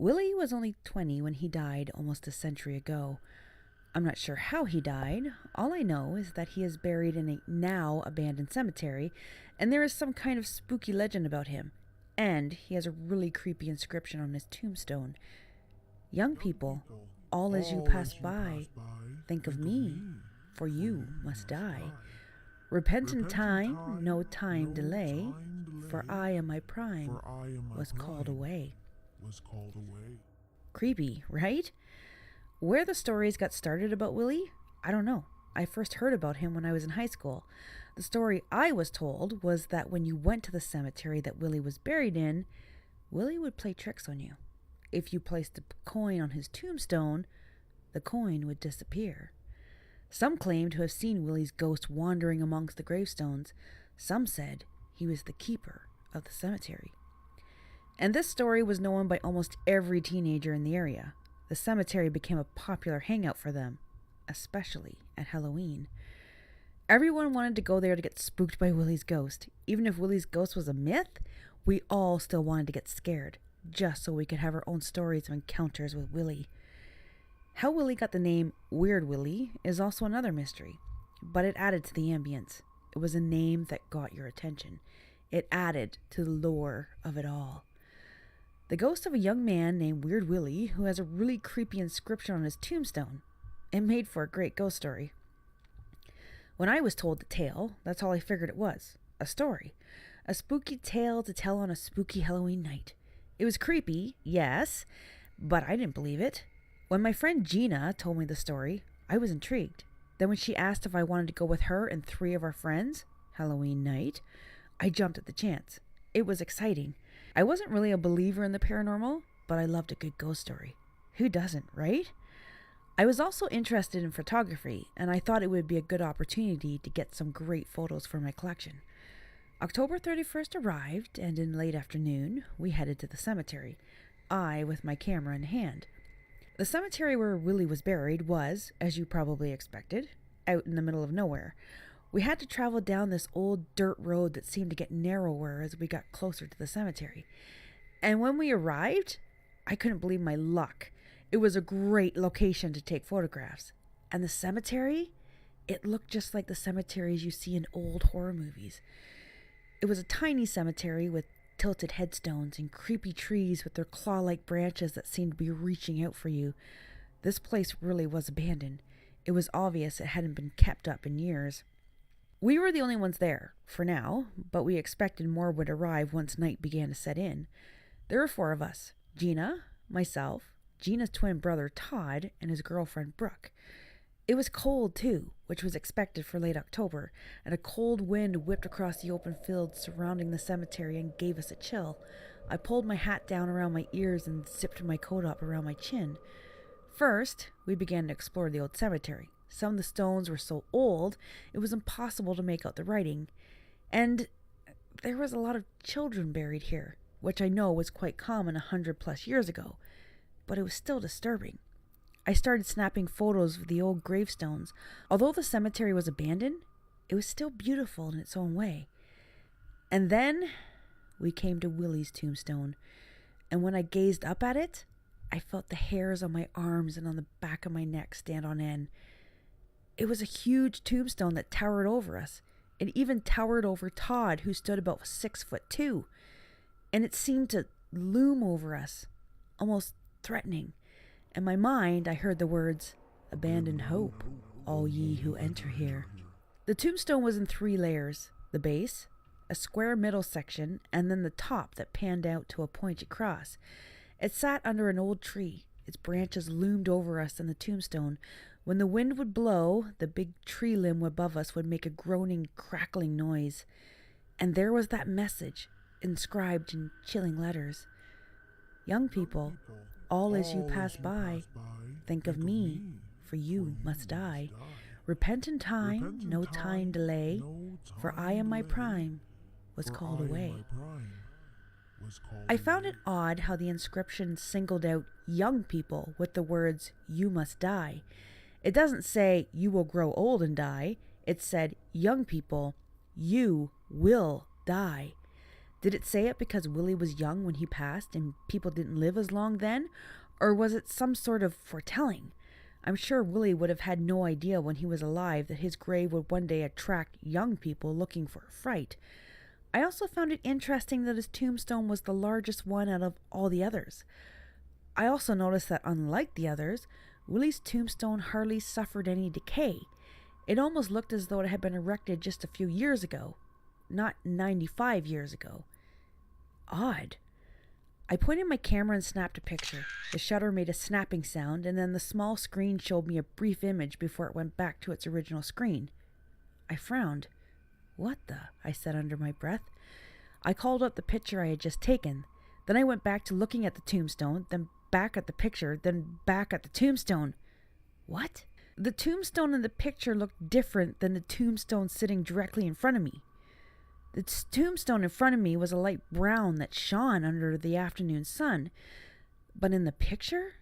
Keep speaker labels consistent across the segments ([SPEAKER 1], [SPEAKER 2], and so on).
[SPEAKER 1] Willie was only 20 when he died almost a century ago. I'm not sure how he died. All I know is that he is buried in a now abandoned cemetery, and there is some kind of spooky legend about him. And he has a really creepy inscription on his tombstone. Young people, all as you pass by, think of me, for you must die. Repent in time, no time delay, for I am my prime was called away. Creepy, right? Where the stories got started about Willie, I don't know. I first heard about him when I was in high school. The story I was told was that when you went to the cemetery that Willie was buried in, Willie would play tricks on you. If you placed a coin on his tombstone, the coin would disappear. Some claimed to have seen Willie's ghost wandering amongst the gravestones. Some said he was the keeper of the cemetery. And this story was known by almost every teenager in the area. The cemetery became a popular hangout for them, especially at Halloween. Everyone wanted to go there to get spooked by Willie's ghost. Even if Willie's ghost was a myth, we all still wanted to get scared, just so we could have our own stories of encounters with Willie. How Willie got the name Weird Willie is also another mystery, but it added to the ambience. It was a name that got your attention. It added to the lore of it all. The ghost of a young man named Weird Willie who has a really creepy inscription on his tombstone. It made for a great ghost story. When I was told the tale, that's all I figured it was. A story. A spooky tale to tell on a spooky Halloween night. It was creepy, yes, but I didn't believe it. When my friend Gina told me the story, I was intrigued. Then when she asked if I wanted to go with her and 3 of our friends, Halloween night, I jumped at the chance. It was exciting. I wasn't really a believer in the paranormal, but I loved a good ghost story. Who doesn't, right? I was also interested in photography, and I thought it would be a good opportunity to get some great photos for my collection. October 31st arrived, and in late afternoon, we headed to the cemetery, I with my camera in hand. The cemetery where Willie was buried was, as you probably expected, out in the middle of nowhere. We had to travel down this old dirt road that seemed to get narrower as we got closer to the cemetery. And when we arrived, I couldn't believe my luck. It was a great location to take photographs. And the cemetery? It looked just like the cemeteries you see in old horror movies. It was a tiny cemetery with tilted headstones and creepy trees with their claw-like branches that seemed to be reaching out for you. This place really was abandoned. It was obvious it hadn't been kept up in years. We were the only ones there, for now, but we expected more would arrive once night began to set in. There were 4 of us: Gina, myself, Gina's twin brother Todd, and his girlfriend Brooke. It was cold too, which was expected for late October, and a cold wind whipped across the open fields surrounding the cemetery and gave us a chill. I pulled my hat down around my ears and zipped my coat up around my chin. First, we began to explore the old cemetery. Some of the stones were so old, it was impossible to make out the writing. And there was a lot of children buried here, which I know was quite common 100+ years ago, but it was still disturbing. I started snapping photos of the old gravestones. Although the cemetery was abandoned, it was still beautiful in its own way. And then we came to Willie's tombstone, and when I gazed up at it, I felt the hairs on my arms and on the back of my neck stand on end. It was a huge tombstone that towered over us. It even towered over Todd, who stood about 6'2", and it seemed to loom over us, almost threatening. In my mind, I heard the words, "Abandon hope, all ye who enter here." The tombstone was in 3 layers: the base, a square middle section, and then the top that panned out to a pointed cross. It sat under an old tree. Its branches loomed over us and the tombstone. When the wind would blow, the big tree limb above us would make a groaning, crackling noise. And there was that message, inscribed in chilling letters. Young people, all as you pass by, think of me, for you must die. Repent in time, no time delay, for I am my prime was called away. I found it odd how the inscription singled out young people with the words, "You must die." It doesn't say, "You will grow old and die." It said, "Young people, you will die." Did it say it because Willie was young when he passed and people didn't live as long then? Or was it some sort of foretelling? I'm sure Willie would have had no idea when he was alive that his grave would one day attract young people looking for a fright. I also found it interesting that his tombstone was the largest one out of all the others. I also noticed that unlike the others, Willie's tombstone hardly suffered any decay. It almost looked as though it had been erected just a few years ago, not 95 years ago. Odd. I pointed my camera and snapped a picture. The shutter made a snapping sound, and then the small screen showed me a brief image before it went back to its original screen. I frowned. "What the?" I said under my breath. I called up the picture I had just taken. Then I went back to looking at the tombstone, then back at the picture, then back at the tombstone. What? The tombstone in the picture looked different than the tombstone sitting directly in front of me. The tombstone in front of me was a light brown that shone under the afternoon sun. But in the picture,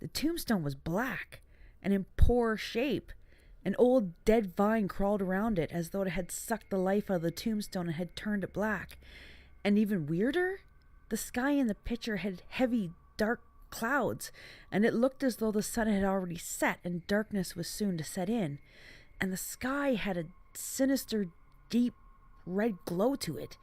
[SPEAKER 1] the tombstone was black and in poor shape. An old dead vine crawled around it as though it had sucked the life out of the tombstone and had turned it black. And even weirder, the sky in the picture had heavy, dark clouds, and it looked as though the sun had already set and darkness was soon to set in. And the sky had a sinister, deep red glow to it.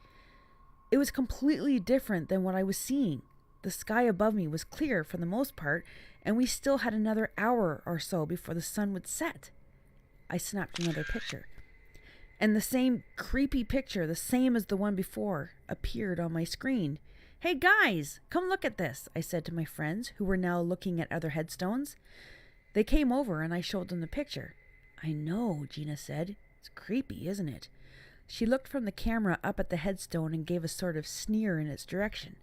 [SPEAKER 1] It was completely different than what I was seeing. The sky above me was clear for the most part, and we still had another hour or so before the sun would set. I snapped another picture. And the same creepy picture, the same as the one before, appeared on my screen. "Hey guys, come look at this," I said to my friends, who were now looking at other headstones. They came over and I showed them the picture. "I know," Gina said. "It's creepy, isn't it?" She looked from the camera up at the headstone and gave a sort of sneer in its direction.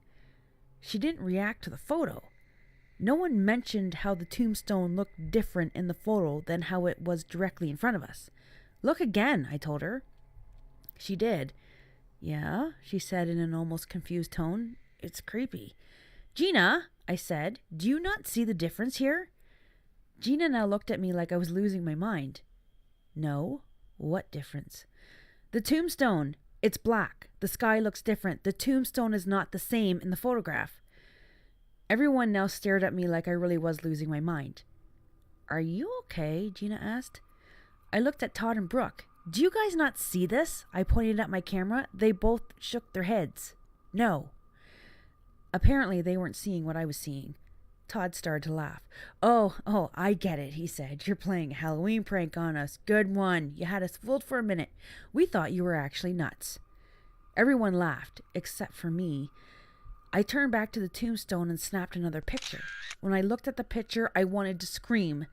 [SPEAKER 1] She didn't react to the photo. No one mentioned how the tombstone looked different in the photo than how it was directly in front of us. "Look again," I told her. She did. "Yeah," she said in an almost confused tone. "It's creepy." "Gina," I said, "do you not see the difference here?" Gina now looked at me like I was losing my mind. "No? What difference?" "The tombstone. It's black. The sky looks different. The tombstone is not the same in the photograph." Everyone now stared at me like I really was losing my mind. "Are you okay?" Gina asked. I looked at Todd and Brooke. "Do you guys not see this?" I pointed at my camera. They both shook their heads. "No." Apparently they weren't seeing what I was seeing. Todd started to laugh. Oh, I get it," he said. "You're playing a Halloween prank on us. Good one. You had us fooled for a minute. We thought you were actually nuts." Everyone laughed, except for me. I turned back to the tombstone and snapped another picture. When I looked at the picture, I wanted to scream.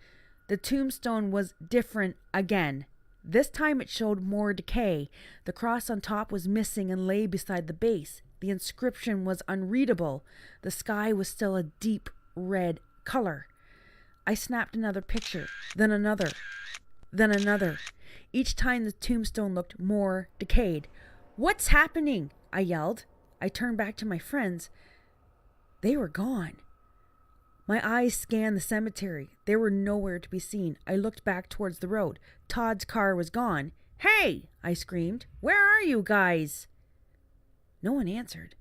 [SPEAKER 1] The tombstone was different again. This time it showed more decay. The cross on top was missing and lay beside the base. The inscription was unreadable. The sky was still a deep red color. I snapped another picture, then another, then another. Each time the tombstone looked more decayed. "What's happening?" I yelled. I turned back to my friends. They were gone. My eyes scanned the cemetery. They were nowhere to be seen. I looked back towards the road. Todd's car was gone. "Hey!" I screamed. "Where are you guys?" No one answered.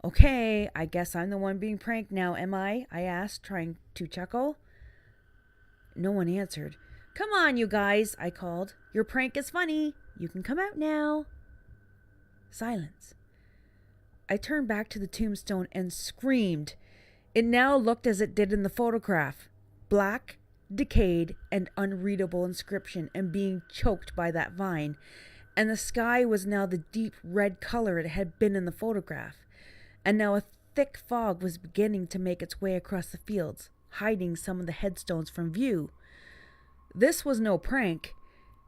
[SPEAKER 1] "Okay, I guess I'm the one being pranked now, am I?" I asked, trying to chuckle. No one answered. "Come on, you guys," I called. "Your prank is funny. You can come out now." Silence. I turned back to the tombstone and screamed. It now looked as it did in the photograph. Black, decayed, and unreadable inscription, and being choked by that vine. And the sky was now the deep red color it had been in the photograph. And now a thick fog was beginning to make its way across the fields, hiding some of the headstones from view. This was no prank.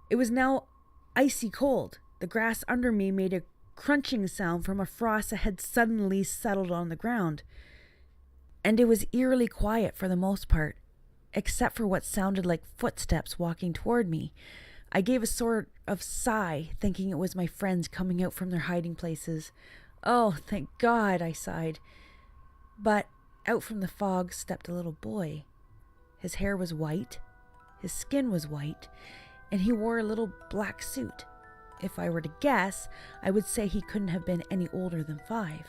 [SPEAKER 1] It was now icy cold. The grass under me made a crunching sound from a frost that had suddenly settled on the ground. And it was eerily quiet for the most part, except for what sounded like footsteps walking toward me. I gave a sort of sigh, thinking it was my friends coming out from their hiding places. "Oh, thank God," I sighed. But out from the fog stepped a little boy. His hair was white, his skin was white, and he wore a little black suit. If I were to guess, I would say he couldn't have been any older than 5.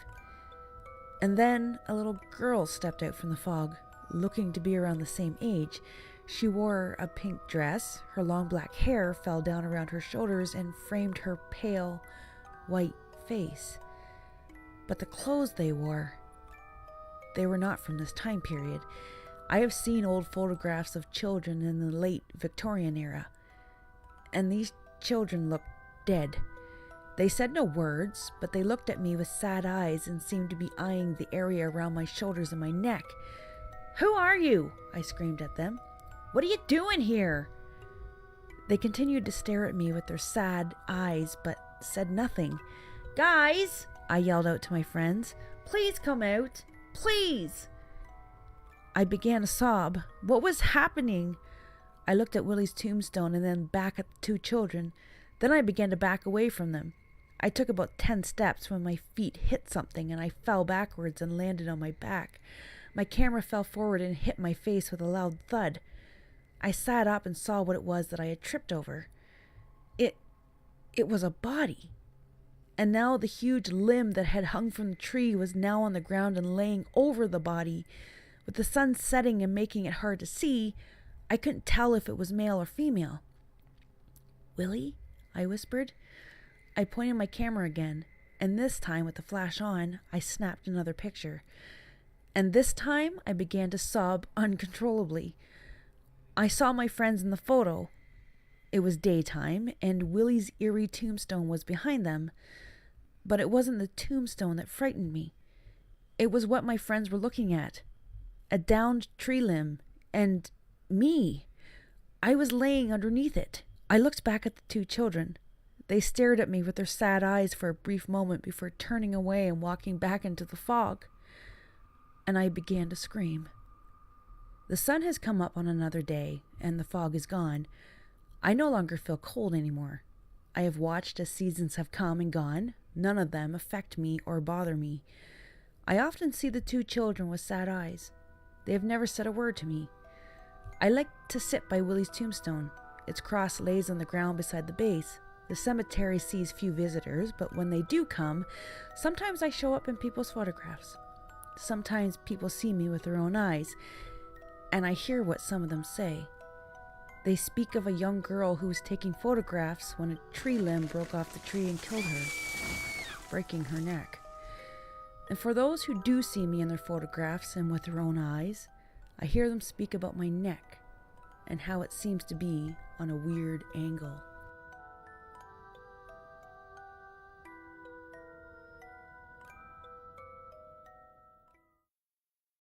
[SPEAKER 1] And then a little girl stepped out from the fog, looking to be around the same age. She wore a pink dress, her long black hair fell down around her shoulders and framed her pale, white face. But the clothes they were not from this time period. I have seen old photographs of children in the late Victorian era, and these children looked dead. They said no words, but they looked at me with sad eyes and seemed to be eyeing the area around my shoulders and my neck. "Who are you?" I screamed at them. "What are you doing here?" They continued to stare at me with their sad eyes, but said nothing. "Guys," I yelled out to my friends, "please come out. Please." I began to sob. What was happening? I looked at Willy's tombstone and then back at the 2 children. Then I began to back away from them. I took about 10 steps when my feet hit something and I fell backwards and landed on my back. My camera fell forward and hit my face with a loud thud. I sat up and saw what it was that I had tripped over. It was a body. And now the huge limb that had hung from the tree was now on the ground and laying over the body. With the sun setting and making it hard to see, I couldn't tell if it was male or female. "Willy?" I whispered. I pointed my camera again, and this time with the flash on, I snapped another picture. And this time I began to sob uncontrollably. I saw my friends in the photo. It was daytime, and Willy's eerie tombstone was behind them. But it wasn't the tombstone that frightened me. It was what my friends were looking at. A downed tree limb, and me. I was laying underneath it. I looked back at the 2 children. They stared at me with their sad eyes for a brief moment before turning away and walking back into the fog. And I began to scream. The sun has come up on another day, and the fog is gone. I no longer feel cold anymore. I have watched as seasons have come and gone. None of them affect me or bother me. I often see the 2 children with sad eyes. They have never said a word to me. I like to sit by Willy's tombstone. Its cross lays on the ground beside the base. The cemetery sees few visitors, but when they do come, sometimes I show up in people's photographs. Sometimes people see me with their own eyes, and I hear what some of them say. They speak of a young girl who was taking photographs when a tree limb broke off the tree and killed her, breaking her neck. And for those who do see me in their photographs and with their own eyes, I hear them speak about my neck and how it seems to be on a weird angle.